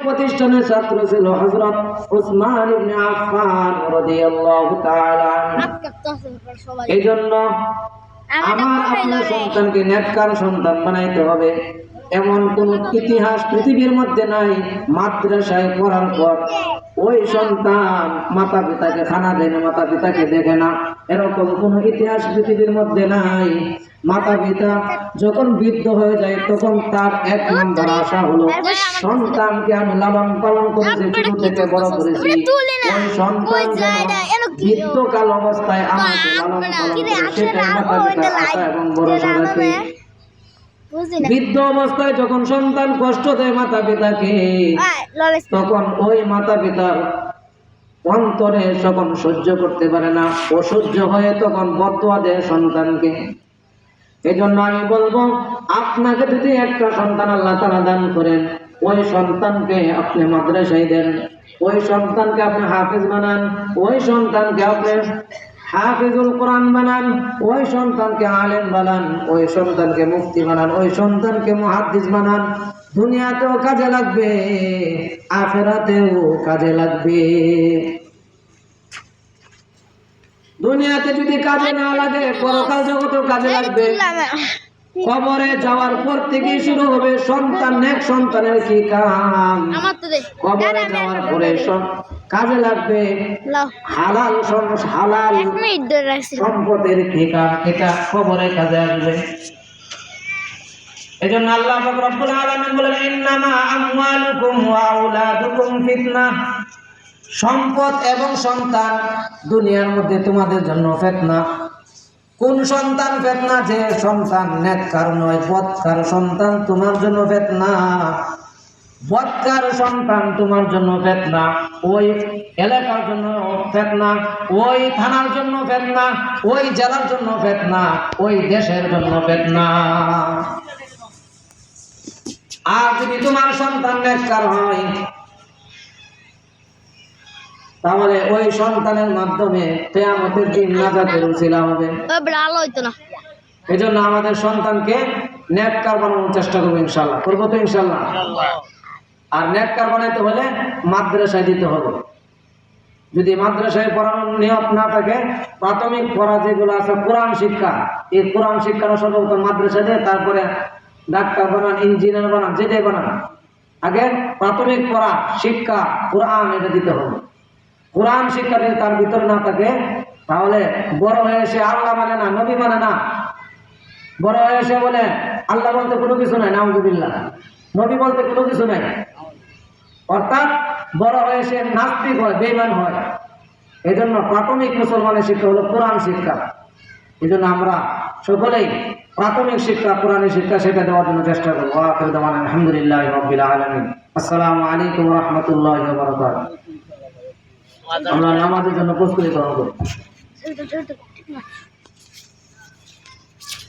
প্রতিষ্ঠানের ছাত্র ছিল হযরত উসমান ইবনে আফফান রাদিয়াল্লাহু তাআলা। এইজন্য আমার আপনার সন্তানকে নেককার সন্তান বানাইতে হবে। এমন কোন ইতিহাস পৃথিবীর মধ্যে নাই মাদ্রাসায় পড়ার পর ওই সন্তান মাতা পিতাকে খানা দেয় না, মাতা পিতাকে দেখে না, এরকম কোন ইতিহাস পৃথিবীর মধ্যে নাই। মাতা পিতা যখন বৃদ্ধ হয়ে যায় তখন তার এক নম্বর আশা হলো সন্তানকে আমি লালন পালন করেছি, ছোট থেকে বড় করেছি, ওই সন্তান যেন বৃদ্ধকাল অবস্থায় আমাকে লালন পালন করে, সেটাই মাতা পিতার আশা এবং ভরসা রাখে। বৃদ্ধ অবস্থায় যখন সন্তান কষ্ট দেয় মাতা পিতাকে, তখন ওই মাতা পিতার অন্তরে তখন সহ্য করতে পারে না, অসহ্য হয়ে তখন বদদুয়া দেয় সন্তানকে। এই জন্য আমি বলবো, আপনাকে যদি একটা সন্তান আল্লাহ তাআলা দান করেন, ওই সন্তানকে আপনি মাদ্রাসায় দেন, ওই সন্তানকে আপনি হাফেজ বানান, ওই সন্তানকে আপনি হাফিজুল কোরআন বানান, ওই সন্তানকে আলেম বানান, ওই সন্তানকে মুফতি বানান, ওই সন্তানকে মুহাদ্দিস বানান। দুনিয়াতেও কাজে লাগবে, আখিরাতেও কাজে লাগবে। দুনিয়াতে যদি কাজে না লাগে, পরকাল জগতেও কাজে লাগবে। কবরে যাওয়ার পর থেকে শুরু হবে সন্তান নেক সন্তানের কি কাম। কবরে যাওয়ার পরে কাজে লাগবে হালাল সম্পদের কি কাম, এটা কবরে কাজে আসবে। এজন্য আল্লাহ পাক রব্বুল আলামিন বলেন, ইন্নামা আমওয়ালুকুম ওয়া আওলাদুকুম ফিতনাহ। সম্পদ এবং সন্তান দুনিয়ার মধ্যে তোমাদের জন্য ফিতনা। কোন সন্তান ফিতনা? যে সন্তান নেককার নয়, বদকার সন্তান তোমার জন্য ফিতনা। বদকার সন্তান তোমার জন্য ফিতনা, ওই এলাকার জন্য ফিতনা, ওই থানার জন্য ফিতনা, ওই জেলার জন্য ফিতনা, ওই দেশের জন্য ফিতনা। আর যদি তোমার সন্তান নেককার হয়, তাহলে ওই সন্তানের মাধ্যমে কিয়ামতের দিন নাজাতের উসিলা হবে। এজন্য আমাদের সন্তানকে নেককার বানানোর চেষ্টা করবো ইনশাআল্লাহ। করবো তো ইনশাআল্লাহ। আর নেককার বানাইতে হলে মাদ্রাসায় দিতে হবে। যদি মাদ্রাসায় পড়ানোর নিয়ত না থাকে, প্রাথমিক পড়া যেগুলো আছে কোরআন শিক্ষা, এই কোরআন শিক্ষাটা সর্বপ্রথম মাদ্রাসা দিয়ে, তারপরে ডাক্তার বানান, ইঞ্জিনিয়ার বানান, যেটাই বানান, আগে প্রাথমিক পড়া শিক্ষা কোরআন এটা দিতে হবে। কোরআন শিক্ষা যদি তার ভিতরে না থাকে, তাহলে বড় হয়ে এসে আল্লাহ মানে না, নবী মানে না, বড় হয়ে এসে বলে আল্লাহ বলতে কোনো কিছু নাই, নাউযুবিল্লাহ, নবী বলতে কোনো কিছু নাই, অর্থাৎ বড় হয়ে এসে নাস্তিক হয়, বেঈমান হয়। এই জন্য প্রাথমিক মুসলমানের শিক্ষা হলো কোরআন শিক্ষা। এই জন্য আমরা সকলেই প্রাথমিক শিক্ষা, কোরআনের শিক্ষা, সেটা দেওয়ার জন্য চেষ্টা করবো। আলহামদুলিল্লাহি রাব্বিল আলামিন। আসসালামু আলাইকুম ওয়া রাহমাতুল্লাহি ওয়া বারাকাতুহু। আমরা নামাজের জন্য প্রস্তুতি গ্রহণ করি।